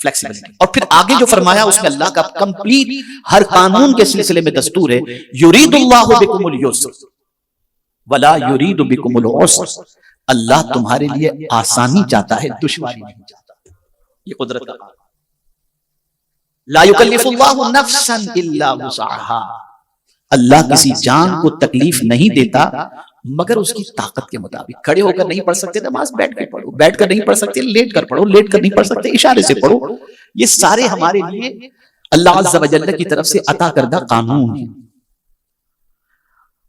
Flexibility. اور پھر آگے جو فرمایا اس میں اللہ کا کمپلیٹ ہر قانون کے سلسلے میں دستور ہے یرید اللہ بکم اليسر ولا یرید بکم العسر. اللہ تمہارے لیے آسانی چاہتا ہے، دشواری نہیں چاہتا. یہ قدرت کا قانون. لا یکلف اللہ نفسا الا وسعها. اللہ کسی جان کو تکلیف نہیں دیتا مگر اس کی طاقت کے مطابق. کھڑے ہو کر نہیں پڑھ سکتے نماز، بیٹھ کر پڑھو. بیٹھ کر نہیں پڑھ سکتے لیٹ کر پڑھو. لیٹ کر نہیں پڑھ سکتے اشارے سے پڑھو. یہ سارے ہمارے لیے اللہ عز و جل کی طرف سے عطا کردہ قانون ہیں.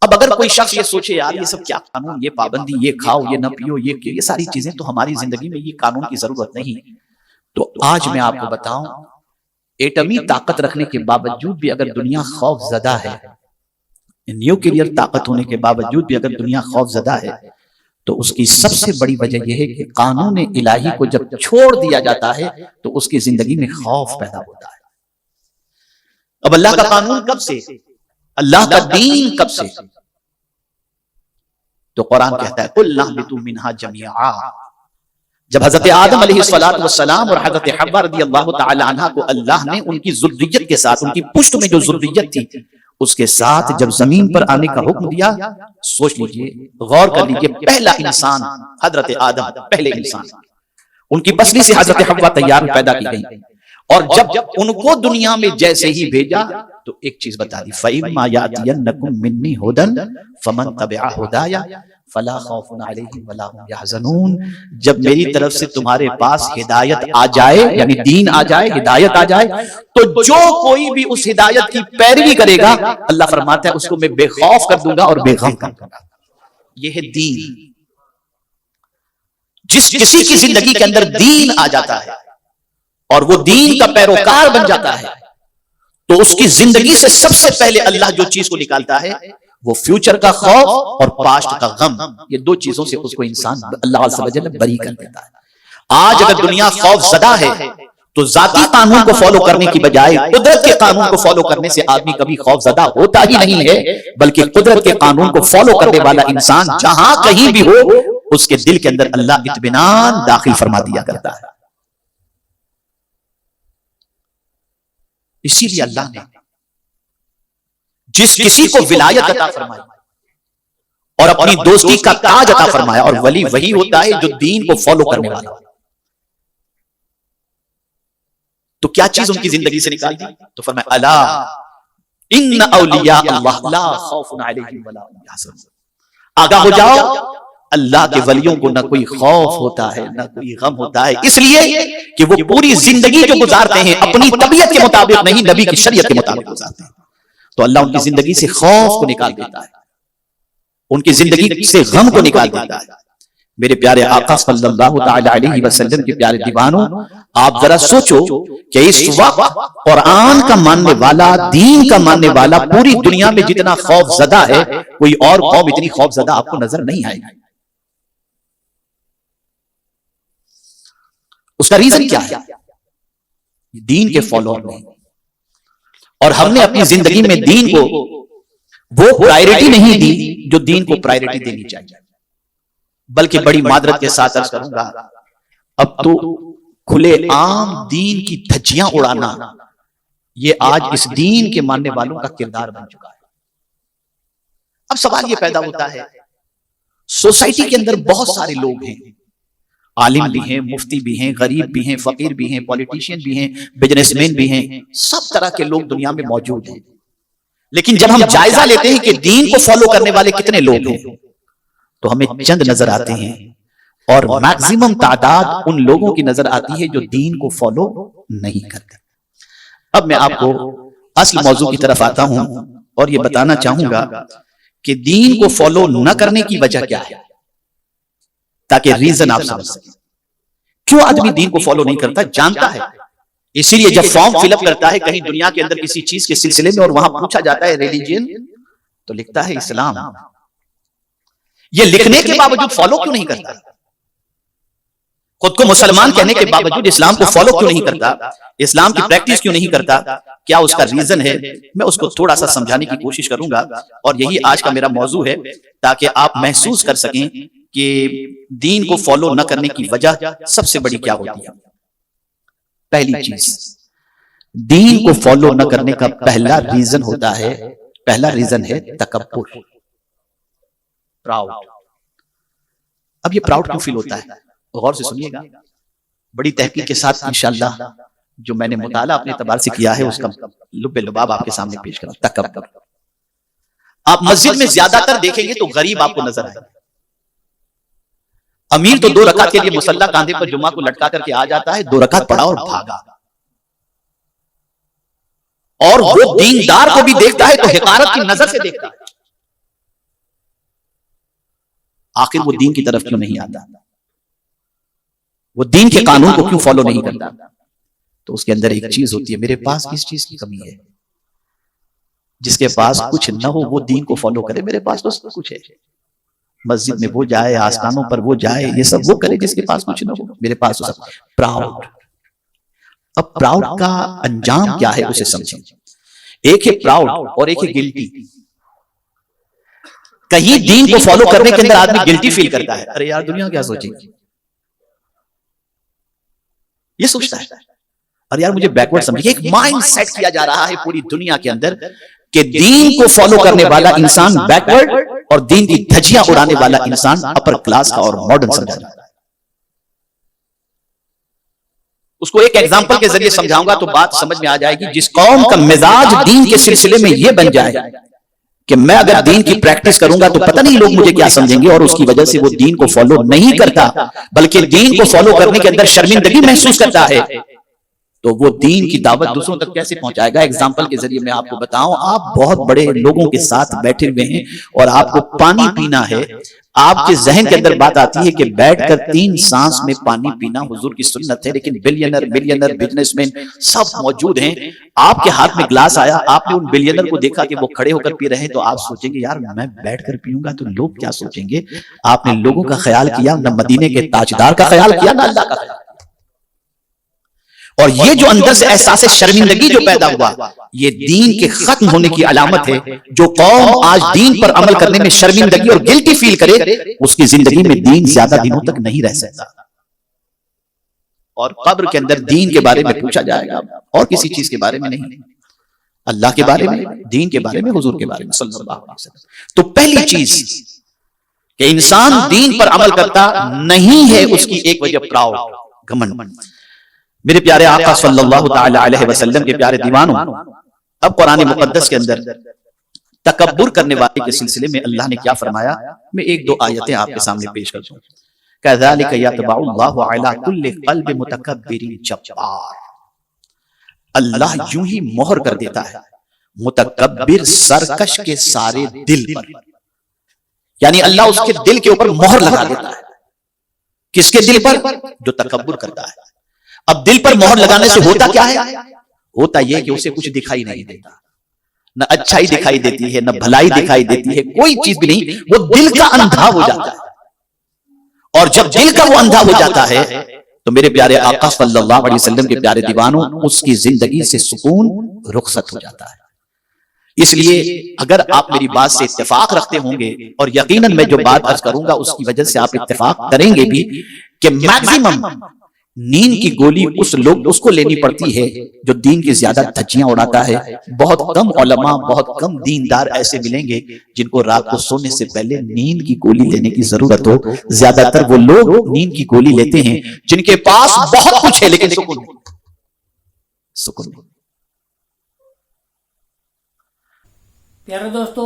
اب اگر کوئی شخص یہ سوچے یار یہ سب کیا قانون، یہ پابندی، یہ کھاؤ، یہ نہ پیو، یہ ساری چیزیں تو ہماری زندگی میں یہ قانون کی ضرورت نہیں. تو آج میں آپ کو بتاؤں ایٹمی طاقت رکھنے کے باوجود بھی اگر دنیا خوف زدہ ہے، نیوکلیئر طاقت ہونے کے باوجود بھی اگر دنیا خوف زدہ ہے، تو اس کی سب سے بڑی وجہ یہ ہے کہ قانون الہی کو جب چھوڑ دیا جاتا ہے تو اس کی زندگی میں خوف پیدا ہوتا ہے. اب اللہ کا قانون کب سے، اللہ کا دین کب سے؟ تو قرآن کہتا ہے قُلْ نَهْبِطُوا مِنْهَا جَمِيعًا. جب حضرت آدم علیہ السلام اور حضرت حوا رضی اللہ تعالی عنہ کو اللہ نے ان کی ذریت کے ساتھ، ان کی پشت میں جو ذریت تھی اس کے ساتھ جب زمین پر آنے کا حکم دیا، سوچ لیجئے، غور کر لیجئے، پہلا انسان حضرت آدم، پہلے انسان، ان کی پسلی سے حضرت حوا تیار پیدا کی گئی. اور جب ان کو دنیا میں جیسے ہی بھیجا تو ایک چیز بتا دی فَإِمَّا يَأْتِيَنَّكُم مِّنِّي هُدًى فَمَن تَبِعَ هُدَايَ فَلَا خَوْفٌ عَلَيْهِمْ وَلَا هُمْ يَحْزَنُونَ. جب میری طرف سے تمہارے پاس ہدایت آ جائے، یعنی دین آ جائے، ہدایت آ جائے، تو جو کوئی بھی اس ہدایت کی پیروی کرے گا اللہ فرماتا ہے اس کو میں بے خوف کر دوں گا اور بے غم کر دوں گا. یہ ہے دین. جس کسی کی زندگی کے اندر دین آ جاتا ہے اور وہ دین کا پیروکار بن جاتا ہے تو اس کی زندگی سے سب سے پہلے اللہ جو چیز کو نکالتا ہے وہ فیوچر کا خوف اور پاسٹ کا غم. یہ دو چیزوں سے اس کو انسان اللہ عز و جل بری کر دیتا ہے. آج اگر دنیا خوف زدہ ہے تو ذاتی قانون کو فالو کرنے کی بجائے قدرت کے قانون کو فالو کرنے سے آدمی کبھی خوف زدہ ہوتا ہی نہیں ہے، بلکہ قدرت کے قانون کو فالو کرنے والا انسان جہاں کہیں بھی ہو اس کے دل کے اندر اللہ اطمینان داخل فرما دیا کرتا ہے. اسی لیے اللہ نے جس کسی کو ولایت عطا فرمائی اور اپنی دوستی کا تاج عطا فرمایا، اور ولی وہی ہوتا ہے جو دین کو فالو کرنے والا. تو کیا چیز ان کی زندگی سے نکال دی؟ تو فرمایا الا ان اولیاء اللہ لا خوف علیہم ولا هم يحزنون. آگاہ ہو جاؤ، اللہ کے ولیوں کو نہ کوئی خوف ہوتا ہے نہ کوئی غم ہوتا ہے، اس لیے کہ وہ پوری زندگی جو گزارتے ہیں اپنی طبیعت کے مطابق نہیں، نبی کی شریعت کے مطابق گزارتے ہیں. تو اللہ ان کی زندگی سے خوف کو نکال دیتا ہے، ان کی زندگی سے غم کو نکال دیتا ہے. میرے پیارے آقا صلی اللہ تعالی علیہ وسلم کے پیارے دیوانوں، آپ ذرا سوچو کہ اس وقت قرآن کا ماننے والا، دین کا ماننے والا پوری دنیا میں جتنا خوف زدہ ہے، کوئی اور قوم اتنی خوف زدہ آپ کو نظر نہیں آئے گی. اس کا ریزن کیا ہے؟ دین کے فالوور نہیں. اور ہم نے اپنی زندگی میں دین کو وہ پرائیورٹی نہیں دی جو دین کو پرائیورٹی دینی چاہیے، بلکہ بڑی معذرت کے ساتھ عرض کروں گا اب تو کھلے عام دین کی دھجیاں اڑانا یہ آج اس دین کے ماننے والوں کا کردار بن چکا ہے. اب سوال یہ پیدا ہوتا ہے، سوسائٹی کے اندر بہت سارے لوگ ہیں، عالم بھی ہیں، مفتی بھی ہیں، غریب بھی ہیں، فقیر بھی ہیں، پولیٹیشین بھی ہیں، بزنس مین بھی ہیں، سب طرح کے لوگ دنیا میں موجود ہیں. لیکن جب ہم جائزہ لیتے ہیں کہ دین کو فالو کرنے والے کتنے لوگ ہیں تو ہمیں چند نظر آتے ہیں، اور میکسیمم تعداد ان لوگوں کی نظر آتی ہے جو دین کو فالو نہیں کرتے. اب میں آپ کو اصل موضوع کی طرف آتا ہوں اور یہ بتانا چاہوں گا کہ دین کو فالو نہ کرنے کی وجہ کیا ہے، تاکہ ریزن آپ سمجھ سکیں. کیوں آدمی دین کو فالو نہیں کرتا؟ جانتا ہے. اسی لیے جب فارم فل اپ کرتا ہے کہیں دنیا کے اندر کسی چیز کے سلسلے میں اور وہاں پوچھا جاتا ہے ریلیجن، تو لکھتا ہے اسلام. یہ لکھنے کے باوجود فالو کیوں نہیں کرتا؟ خود کو مسلمان کہنے کے باوجود اسلام کو فالو کیوں نہیں کرتا؟ اسلام کی پریکٹس کیوں نہیں کرتا؟ کیا اس کا ریزن ہے؟ میں اس کو تھوڑا سا سمجھانے کی کوشش کروں گا، اور یہی آج کا میرا موضوع ہے، تاکہ آپ محسوس کر سکیں کہ دین کو فالو نہ کرنے کی وجہ سب سے بڑی کیا ہوتی ہے. پہلی چیز دین کو فالو نہ کرنے کا پہلا ریزن ہوتا ہے، پہلا ریزن ہے تکبر، پراؤڈ۔ اب یہ پراؤڈ کیوں فیل ہوتا ہے؟ غور سے سنیے گا، بڑی تحقیق کے ساتھ انشاءاللہ جو میں نے مطالعہ اپنے اعتبار سے کیا ہے اس کا لب لباب آپ کے سامنے پیش کرا۔ تکبر، آپ مسجد میں زیادہ تر دیکھیں گے تو غریب آپ کو نظر آئے گا۔ امیر تو 2 رکعت کے لیے مصلی کاندھے پر جمعہ کو لٹکا کر کے آ جاتا ہے، 2 رکعت پڑھا اور بھاگا، اور وہ دیندار کو بھی دیکھتا ہے تو حقارت کی نظر سے دیکھتا ہے۔ آخر وہ دین کی طرف کیوں نہیں آتا؟ وہ دین کے قانون کو کیوں فالو نہیں کرتا؟ تو اس کے اندر ایک چیز ہوتی ہے، میرے پاس کس چیز کی کمی ہے؟ جس کے پاس کچھ نہ ہو وہ دین کو فالو کرے، میرے پاس تو سب کچھ ہے، مسجد میں وہ جائے، آستانوں پر وہ جائے، یہ سب وہ کرے جس کے پاس کچھ نہ ہو، میرے پاس تو سب۔ پراؤڈ۔ اب پراؤڈ کا انجام کیا ہے اسے سمجھیں۔ ایک ہے پراؤڈ اور ایک ہے گلٹی۔ کہیں دین کو فالو کرنے کے اندر آدمی گلٹی فیل کرتا ہے، ارے یار دنیا کیا سوچے گی، یہ سوچتا ہے، ارے یار مجھے بیکورڈ سمجھے۔ ایک مائنڈ سیٹ کیا جا رہا ہے پوری دنیا کے اندر کہ دین کو فالو کرنے والا انسان بیکورڈ اور دین کی دھجیاں اڑانے والا انسان اپر کلاس کا اور ماڈرن سمجھا جاتا ہے۔ اس کو ایک ایگزامپل کے ذریعے سمجھاؤں گا تو بات سمجھ میں آ جائے گی۔ جس قوم کا مزاج دین کے سلسلے میں یہ بن جائے کہ میں اگر دین کی پریکٹس کروں گا تو پتہ نہیں لوگ مجھے کیا سمجھیں گے، اور اس کی وجہ سے وہ دین کو فالو نہیں کرتا بلکہ دین کو فالو کرنے کے اندر شرمندگی محسوس کرتا ہے، تو وہ دین کی دعوت دوسروں تک کیسے پہنچائے گا؟ ایگزامپل کے ذریعے میں آپ کو بتاؤں، آپ بہت بڑے لوگوں کے ساتھ بیٹھے ہوئے ہیں اور آپ کو پانی پینا ہے، آپ کے ذہن کے اندر بات آتی ہے کہ بیٹھ کر 3 سانس میں پانی پینا حضور کی سنت ہے، لیکن بلینر ملینر بزنس مین سب موجود ہیں، آپ کے ہاتھ میں گلاس آیا، آپ نے ان بلینر کو دیکھا کہ وہ کھڑے ہو کر پی رہے ہیں، تو آپ سوچیں گے یار میں بیٹھ کر پیوں گا تو لوگ کیا سوچیں گے؟ آپ نے لوگوں کا خیال کیا، نہ مدینے کے تاجدار کا خیال کیا، نہ اللہ کا خیال۔ اور یہ جو اندر سے احساس شرمندگی جو پیدا ہوا، یہ دین کے ختم ہونے کی علامت ہے۔ جو قوم آج دین پر عمل کرنے میں شرمندگی اور گلٹی فیل کرے، اس کی زندگی میں دین زیادہ دنوں تک نہیں رہ سکتا، اور قبر کے اندر دین کے بارے میں پوچھا جائے گا، اور کسی چیز کے بارے میں نہیں، اللہ کے بارے میں، دین کے بارے میں، حضور کے بارے میں صلی اللہ علیہ وسلم۔ تو پہلی چیز کہ انسان دین پر عمل کرتا نہیں ہے، اس کی ایک وجہ پراؤڈ، گھمنڈ۔ میرے پیارے آقا صلی اللہ تعالی علیہ وسلم کے پیارے دیوانوں، اب قرآن مقدس کے اندر تکبر کرنے والے کے سلسلے میں اللہ نے کیا فرمایا، میں 1-2 آیتیں آپ کے سامنے پیش کرتا ہوں۔ کذالک یطبع اللہ علی کل قلب متکبر جبار، اللہ یوں ہی مہر کر دیتا ہے متکبر سرکش کے سارے دل پر، یعنی اللہ اس کے دل کے اوپر مہر لگا دیتا ہے۔ کس کے دل پر؟ جو تکبر کرتا ہے۔ اب دل پر مہر لگانے سے ہوتا کیا ہے؟ ہوتا یہ کہ اسے کچھ دکھائی نہیں دیتا، نہ اچھائی دکھائی دیتی ہے، نہ بھلائی دکھائی دیتی ہے، کوئی چیز بھی نہیں، وہ دل کا اندھا ہو جاتا ہے۔ اور جب دل کا وہ اندھا ہو جاتا ہے تو میرے پیارے آقا صلی اللہ علیہ وسلم کے پیارے دیوانوں، اس کی زندگی سے سکون رخصت ہو جاتا ہے۔ اس لیے اگر آپ میری بات سے اتفاق رکھتے ہوں گے، اور یقیناً میں جو بات عرض کروں گا اس کی وجہ سے آپ اتفاق کریں گے بھی، کہ میکسیمم نیند کی گولی اس کو لینی پڑتی ہے جو دین کی زیادہ دھجیاں اڑاتا ہے۔ بہت کم علماء، بہت کم دیندار ایسے ملیں گے جن کو رات کو سونے سے پہلے نیند کی گولی لینے کی ضرورت ہو۔ زیادہ تر وہ لوگ نیند کی گولی لیتے ہیں جن کے پاس بہت کچھ ہے لیکن سکون نہیں۔ پیارے دوستو،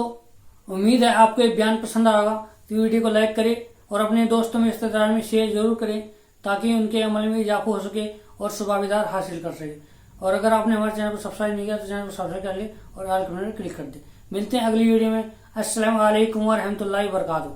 امید ہے آپ کو یہ بیان پسند آئے گا، تو ویڈیو کو لائک کریں اور اپنے دوستوں میں رشتہ داروں میں شیئر ضرور کریں تاکہ ان کے عمل میں اضافہ ہو سکے اور ثوابدار حاصل کر سکے۔ اور اگر آپ نے ہمارے چینل کو سبسکرائب نہیں کیا تو چینل کو سبسکرائب کر لیں اور آل بٹن پر کلک کر دیں۔ ملتے ہیں اگلی ویڈیو میں۔ السلام علیکم ورحمۃ اللہ وبرکاتہ۔